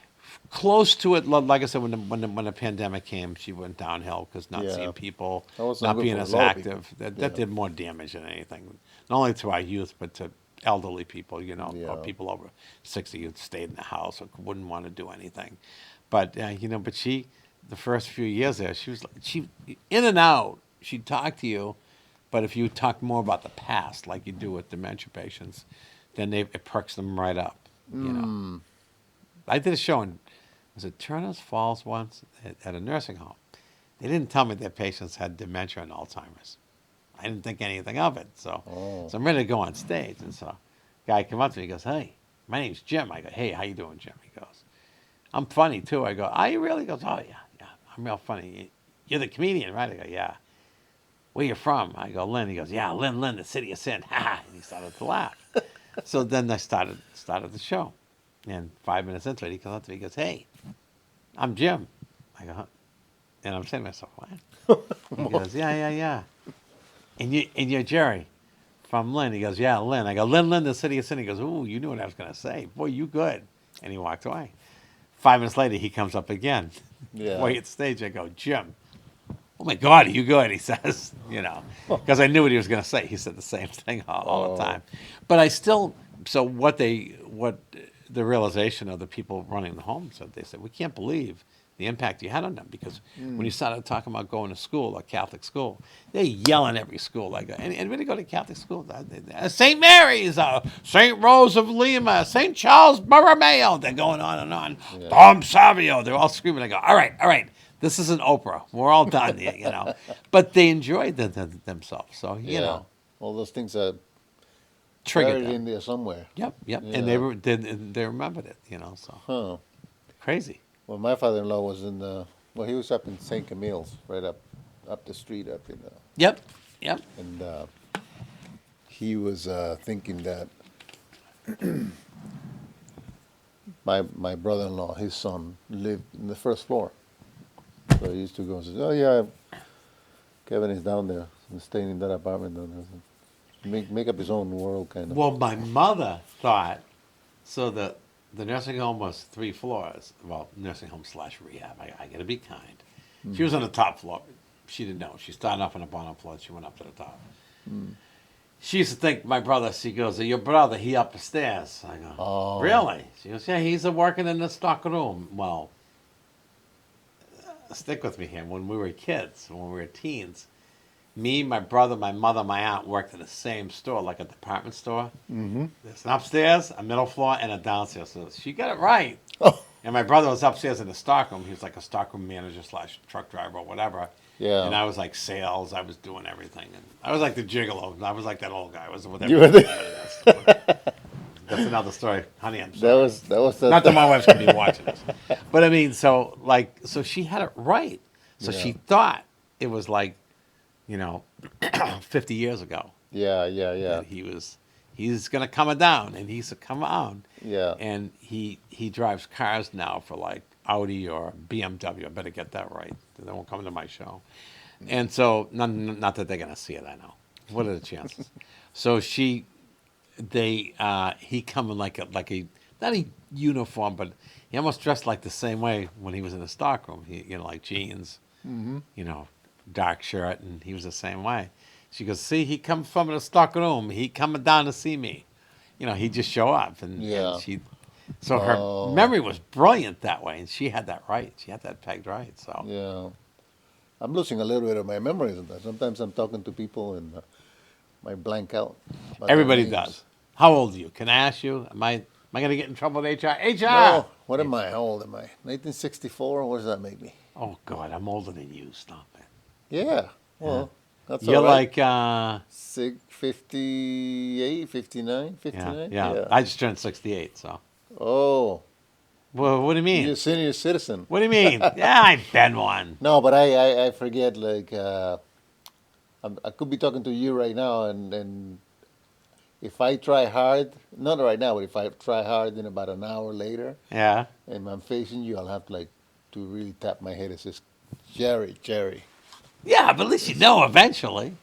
Close to it, like I said, when the pandemic came, she went downhill because not Yeah. seeing people, That was not good being for a as lot of people. active. That Yeah. did more damage than anything. Not only to our youth, but to elderly people, or Yeah. people over 60 who stayed in the house or wouldn't want to do anything. But but she, the first few years there, she was she in and out. She'd talk to you, but if you talk more about the past, like you do with dementia patients, then it perks them right up. I did a show in, was it Turner's Falls once at a nursing home. They didn't tell me their patients had dementia and Alzheimer's. I didn't think anything of it. So, Oh. so I'm ready to go on stage. And so guy came up to me, he goes, hey, my name's Jim. I go, hey, how you doing, Jim? He goes, I'm funny too. I go, are you really? He goes, oh yeah, I'm real funny. You're the comedian, right? I go, yeah. Where you from? I go, Lynn. He goes, yeah, Lynn, the city of sin. Ha ha. And he started to laugh. So then I started the show. And 5 minutes into it, he comes up to me, he goes, hey, I'm Jim. I go, huh? And I'm saying to myself, what? He goes, yeah. And you're Jerry from Lynn. He goes, yeah, Lynn. I go, Lynn, the city of sin. He goes, ooh, you knew what I was going to say. Boy, you good. And he walked away. 5 minutes later, he comes up again. Yeah. Before he hit stage, I go, Jim. Oh my God, are you good? He says, because I knew what he was going to say. He said the same thing all the time. But I still, so what the realization of the people running the home said, they said, we can't believe the impact you had on them because when you started talking about going to school, a Catholic school, they yell in every school. Like, and when you go to Catholic school, St. Mary's, St. Rose of Lima, St. Charles Borromeo, they're going on and on. Yeah. Dom Savio, they're all screaming. I go, all right. This isn't Oprah. We're all done here, But they enjoyed themselves. So, all those things are triggered buried them. in there somewhere. Yep. Yeah. And they remembered it, so Huh. crazy. Well, my father-in-law was he was up in St. Camille's, right up the street up in, Yep. and he was thinking that my brother-in-law, his son, lived in the first floor. So he used to go and say, oh yeah, Kevin is down there, staying in that apartment down there. Make up his own world, kind of. Well, my mother thought, so the nursing home was 3 floors. Well, nursing home / rehab. I got to be kind. She was on the top floor. She didn't know. She started off on the bottom floor. She went up to the top. She used to think my brother, she goes, your brother, he up the stairs. I go, Oh. really? She goes, yeah, he's working in the stock room. Well, stick with me here. When we were kids, when we were teens, me, my brother, my mother, my aunt worked in the same store, like a department store. Mm-hmm. There's an upstairs, a middle floor, and a downstairs. So she got it right. Oh. And my brother was upstairs in the stockroom. He was like a stockroom manager / truck driver or whatever. Yeah. And I was like sales. I was doing everything. And I was like the gigolo. I was like that old guy. I was with You were everything. That's another story. Honey, I'm sorry. That was the Not that my wife's going to be watching this. But I mean, so she had it right. So Yeah. she thought it was like, 50 years ago Yeah. that he was, he's gonna come down, and he's a come on. Yeah. And he drives cars now for like Audi or BMW. I better get that right. They won't come to my show. And so, not that they're gonna see it. I know. What are the chances? So he come in like a not a uniform, but he almost dressed like the same way when he was in the stockroom. Like jeans, dark shirt, and he was the same way. She goes, see, he comes from the stockroom. He coming down to see me. He just show up, and Yeah. so her memory was brilliant that way, and she had that right. She had that pegged right. So Yeah. I'm losing a little bit of my memories of that. Sometimes I'm talking to people and I blank out. About their everybody names. does. How old are you? Can I ask you? Am I going to get in trouble with HR? HR. No, what am I? How old am I? 1964? What does that make me? Oh God, I'm older than you. Stop it. Yeah. Well, that's You're all right. like 58, 59, 59? yeah. I just turned 68. So, Oh, well, what do you mean? you're a senior citizen. What do you mean? Yeah, I've been one. No, but I forget, like, I could be talking to you right now, and if I try hard, not right now, but if I try hard, then about an hour later, Yeah. and I'm facing you, I'll have to, like, to really tap my head and say, Jerry, Jerry. Yeah, but at least you know eventually.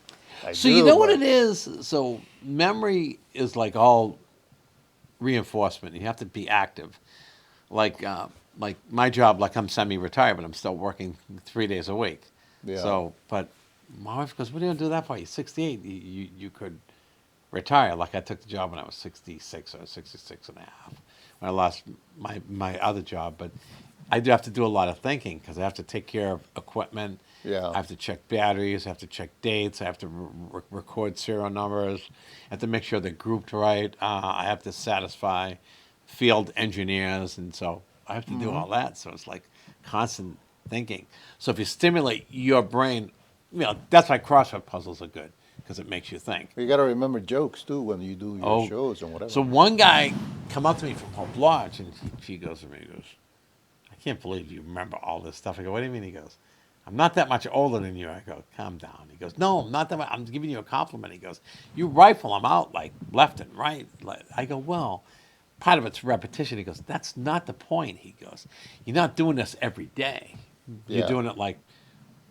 I So do, you know what but- it is? So memory is like all reinforcement. You have to be active. Like my job, like I'm semi-retired, but I'm still working 3 days a week. Yeah. So, but my wife goes, "What are you gonna do that for? You're 68. You could retire." Like I took the job when I was 66 or 66 and a half when I lost my other job. But I do have to do a lot of thinking because I have to take care of equipment. Yeah. I have to check batteries. I have to check dates. I have to record serial numbers. I have to make sure they're grouped right. I have to satisfy field engineers, and so I have to do all that. So it's like constant thinking. So if you stimulate your brain, that's why crossword puzzles are good because it makes you think. You got to remember jokes, too, when you do your shows and whatever. So one guy come up to me from Hope Lodge, and she goes to me, he goes, "I can't believe you remember all this stuff." I go, "What do you mean?" He goes, "I'm not that much older than you." I go, "Calm down." He goes, "No, I'm not that much. I'm giving you a compliment." He goes, "You rifle them out like left and right." I go, "Well, part of it's repetition." He goes, "That's not the point." He goes, "You're not doing this every day. You're Yeah. doing it like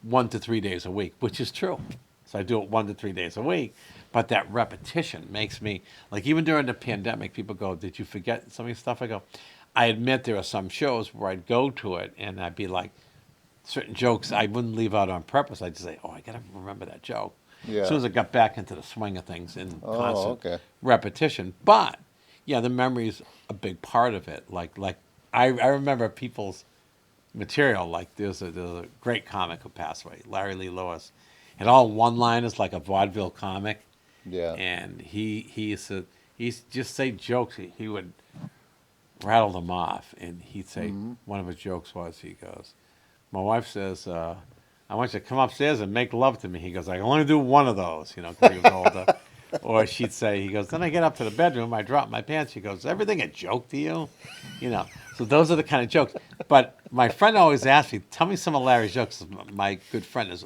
1 to 3 days a week," which is true. So I do it 1 to 3 days a week. But that repetition makes me, like even during the pandemic, people go, "Did you forget some of your stuff?" I go, I admit there are some shows where I'd go to it and I'd be like, certain jokes I wouldn't leave out on purpose. I'd just say, "Oh, I got to remember that joke." Yeah. As soon as I got back into the swing of things and Oh, constant okay. repetition. But yeah, the memory's a big part of it. Like I remember people's material. Like there's a great comic who passed away, Larry Lee Lewis, and all one-liners like a vaudeville comic. Yeah. And he just say jokes. He would rattle them off, and he'd say one of his jokes was, he goes, "My wife says, I want you to come upstairs and make love to me." He goes, "I can only do one of those," because he was older. Or she'd say, he goes, "Then I get up to the bedroom, I drop my pants." She goes, "Is everything a joke to you?" So those are the kind of jokes. But my friend always asked me, "Tell me some of Larry's jokes." My good friend is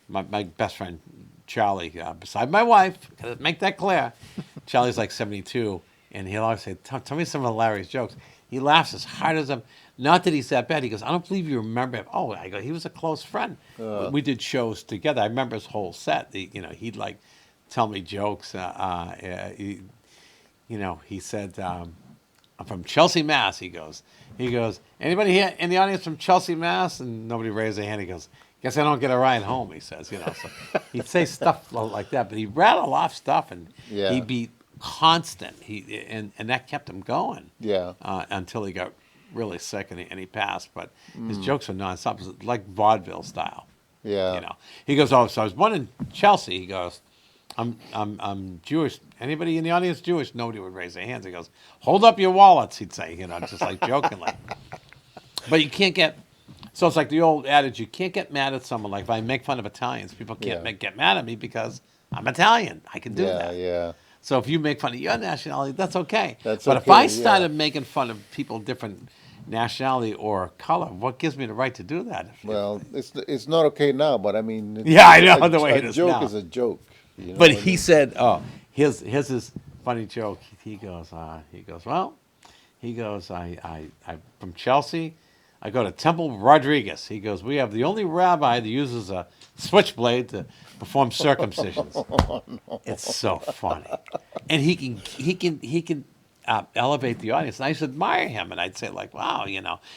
my best friend, Charlie, beside my wife, gotta make that clear. Charlie's like 72, and he'll always say, "Tell me some of Larry's jokes." He laughs as hard as him. Not that he's that bad. He goes, "I don't believe you remember him." Oh, I go, he was a close friend. We did shows together. I remember his whole set. He'd like tell me jokes. He said, "I'm from Chelsea, Mass." He goes, "Anybody here in the audience from Chelsea, Mass?" And nobody raised their hand. He goes, "Guess I don't get a ride home," he says, So he'd say stuff like that, but he'd rattle off stuff, and Yeah. he'd be constant. And that kept him going. Yeah. Until he got really sick and he passed. But his jokes were nonstop. It was like vaudeville style. Yeah. He goes, "Oh, so I was born in Chelsea." He goes, I'm Jewish. Anybody in the audience Jewish?" Nobody would raise their hands. He goes, "Hold up your wallets," he'd say, just like jokingly. But you can't get. So it's like the old adage: you can't get mad at someone. Like if I make fun of Italians, people can't Yeah. get mad at me because I'm Italian. I can do Yeah. that. Yeah. So if you make fun of your nationality, that's okay. That's but if okay, I yeah. started making fun of people different nationality or color, what gives me the right to do that? Well, it's not okay now, but I mean, Yeah, I know the way it is joke now. is a joke. But what I he mean? said, "Oh, his is funny joke. He goes, well, I from Chelsea, I go to Temple Rodriguez. He goes, we have the only rabbi that uses a switchblade to perform circumcisions. It's so funny, and he can elevate the audience. And I used to admire him, and I'd say like, wow,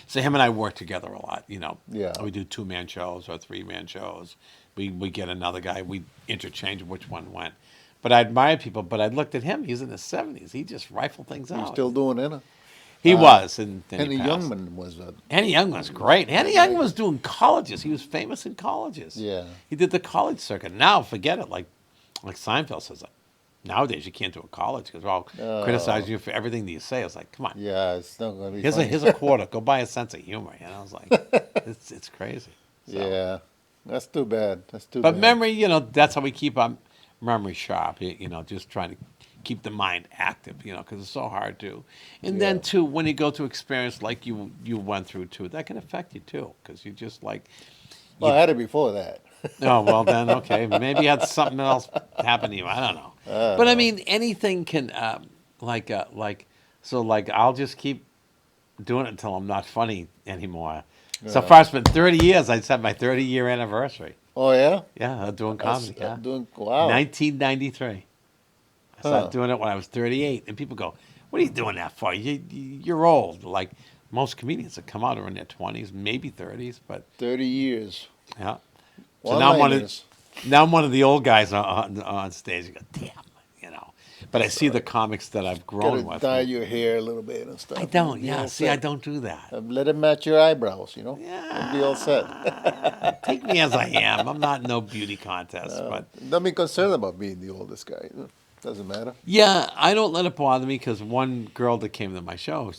So him and I work together a lot. Yeah. We do 2-man shows or 3-man shows. We get another guy. We interchange which one went. But I admire people. But I looked at him. He's in his 70s. He just rifled things You're out. still doing it? Huh? He was, and then Henny he passed. Youngman was a Henny Young was great. Henny Young was doing colleges. He was famous in colleges. Yeah. He did the college circuit. Now, forget it. Like Seinfeld says, nowadays you can't do a college because they're all criticizing you for everything that you say. It's like, come on. yeah. It's not gonna be. Here's funny. a quarter. Go buy a sense of humor. I was like, it's crazy. So. Yeah, that's too bad. That's too But bad. memory, that's how we keep our memory sharp. Just trying to keep the mind active. Because it's so hard to. And then Yeah. too, when you go to experience like you went through too, that can affect you too. Because you just like. Well, I had it before that. Oh well, then okay. Maybe you had something else happen to you. I don't know. But I mean, anything can I'll just keep doing it until I'm not funny anymore. So far, it's been 30 years. I just had my 30-year anniversary. Oh yeah. Yeah, doing comedy. Yeah, Doing wow. 1993. I started Huh. doing it when I was 38, and people go, "What are you doing that for? You're old." Like most comedians that come out are in their 20s, maybe 30s, but 30 years. yeah. So now One-liners. I'm one of the old guys on stage. You go, damn, But I see the comics that I've grown Gotta with. dye your hair a little bit and stuff. I don't. Be Yeah. all See, set. I don't do that. Let it match your eyebrows. You'll be all set. Take me as I am. I'm not in no beauty contest, but Don't be concerned about being the oldest guy. Doesn't matter. yeah, I don't let it bother me because one girl that came to my show,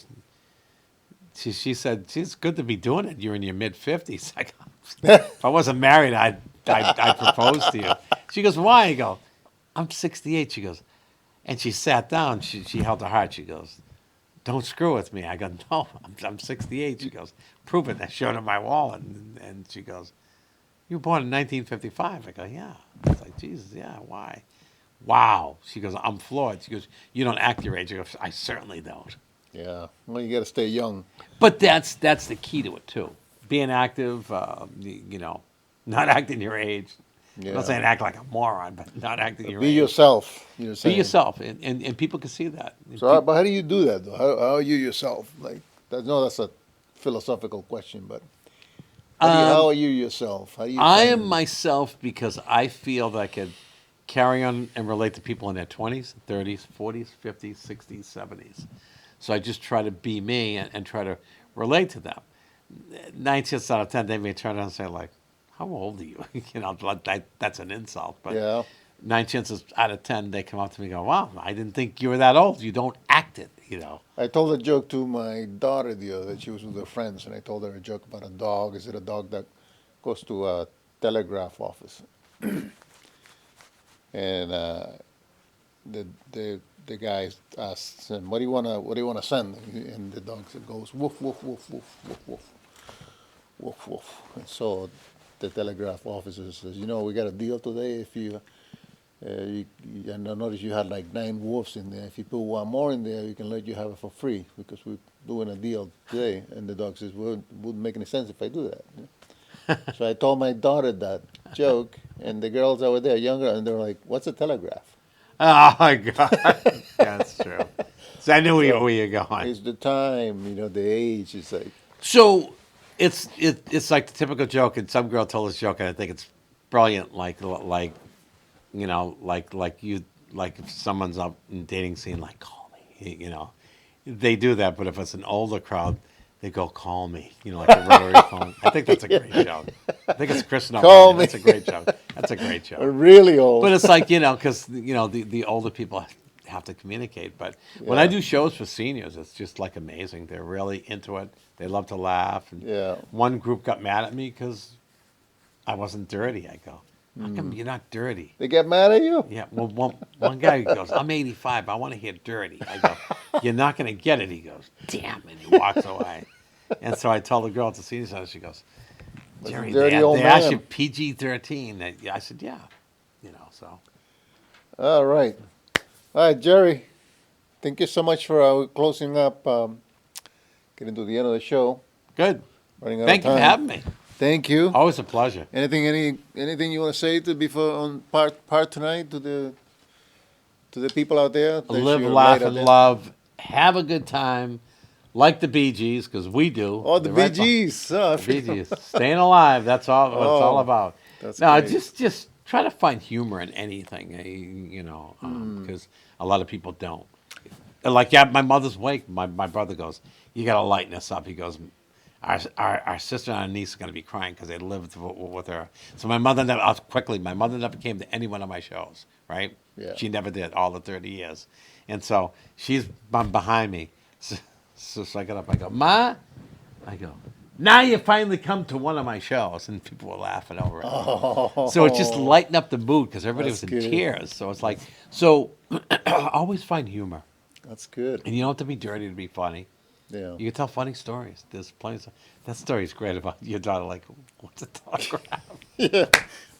she said, "It's good to be doing it. You're in your mid-50s." Like, if I wasn't married, I'd propose to you. She goes, "Why?" I go, "I'm 68." She goes, and she sat down. She held her heart. She goes, "Don't screw with me." I go, "No, I'm 68." She goes, "Prove it." I showed her my wallet, and she goes, "You were born in 1955." I go, "Yeah." I was like, "Jesus, yeah. Why?" Wow. She goes, "I'm floored." She goes, "You don't act your age." I go, "I certainly don't." Yeah. Well, you got to stay young. But that's the key to it too. Being active, not acting your age. I'm Yeah. not saying act like a moron, but not acting your Be age. yourself. You're Be saying. yourself, and people can see that. And So, but how do you do that though? How are you yourself? Like, that's a philosophical question, but how are you yourself? How do you? I find- am myself because I feel that I could carry on and relate to people in their 20s, 30s, 40s, 50s, 60s, 70s. So I just try to be me and try to relate to them. 9 times out of 10, they may turn around and say, like, how old are you? That's an insult. But Yeah. 9 chances out of 10, they come up to me and go, wow, I didn't think you were that old. You don't act it, I told a joke to my daughter the other day. She was with her friends, and I told her a joke about a dog. Is it a dog that goes to a telegraph office? And the guy asks him, "What do you wanna send?" And the dog goes, "Woof woof woof woof woof woof woof woof." And so the telegraph officer says, "We got a deal today. If and I noticed you had like 9 wolves in there. If you put one more in there, we can let you have it for free because we're doing a deal today." And the dog says, "Well, it wouldn't make any sense if I do that." So I told my daughter that joke, and the girls that were there, younger, and they were like, "What's a telegraph?" Oh, my God. That's true. So I knew where you're going. It's the time, the age. It's like, So it's like the typical joke, and some girl told this joke, and I think it's brilliant. Like if someone's up in dating scene, like call me. They do that, but if it's an older crowd, they go call me. Like a rotary phone. I think that's a great joke. I think it's Chris Nolan. Call me. That's a great joke. That's a great joke. really old. But it's like, because, the older people have to communicate. But when I Yeah. do shows for seniors, it's just like amazing. They're really into it. They love to laugh. And Yeah. one group got mad at me because I wasn't dirty. I go, how come you're not dirty? They get mad at you? Yeah, well, one guy goes, I'm 85. I want to hear dirty. I go, you're not going to get it. He goes, damn, and he walks away. And so I tell the girl at the senior center, she goes, Jerry, dirty they old asked man. you PG-13. I said, yeah. So. All right. All right, Jerry. thank you so much for closing up, getting to the end of the show. Good. Running out Thank of you for time. having me. Thank you. Always a pleasure. Anything you want to say to before on part tonight to the people out there? That's Live, your laugh, light out and there? love. Have a good time. Like the Bee Gees, because we do. Oh, the They're Bee Gees. Oh, I The Bee forgot. Gees. Staying alive. That's all what it's all Oh, about. that's No, great. just try to find humor in anything, because a lot of people don't. Like, yeah, my mother's wake. My brother goes, "You got to lighten us up." He goes, our sister and our niece are going to be crying because they lived with her. So my mother never, my mother never came to any one of my shows, right? Yeah. She never did all the 30 years. And so she's behind me. So I got up, I go, "Ma," I go, "Now you finally come to one of my shows." And people were laughing over it. Oh, So it just lightened up the mood because everybody That's was in good. tears. So it's like, so always find humor. that's good. And you don't have to be dirty to be funny. Yeah. You can tell funny stories. There's plenty of, that story's great about your daughter, like, what's a dog crap? Yeah.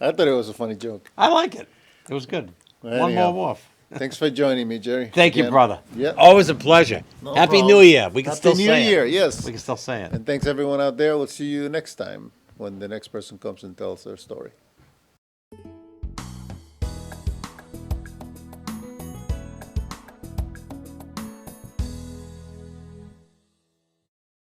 I thought it was a funny joke. I like it. It was good. Well, One anyhow. more woof. Thanks for joining me, Jerry. Thank you, Again. brother. Yeah. Always a pleasure. No Happy problem. New Year. We can Happy still New say Year, it. yes. We can still say it. And thanks everyone out there. We'll see you next time when the next person comes and tells their story.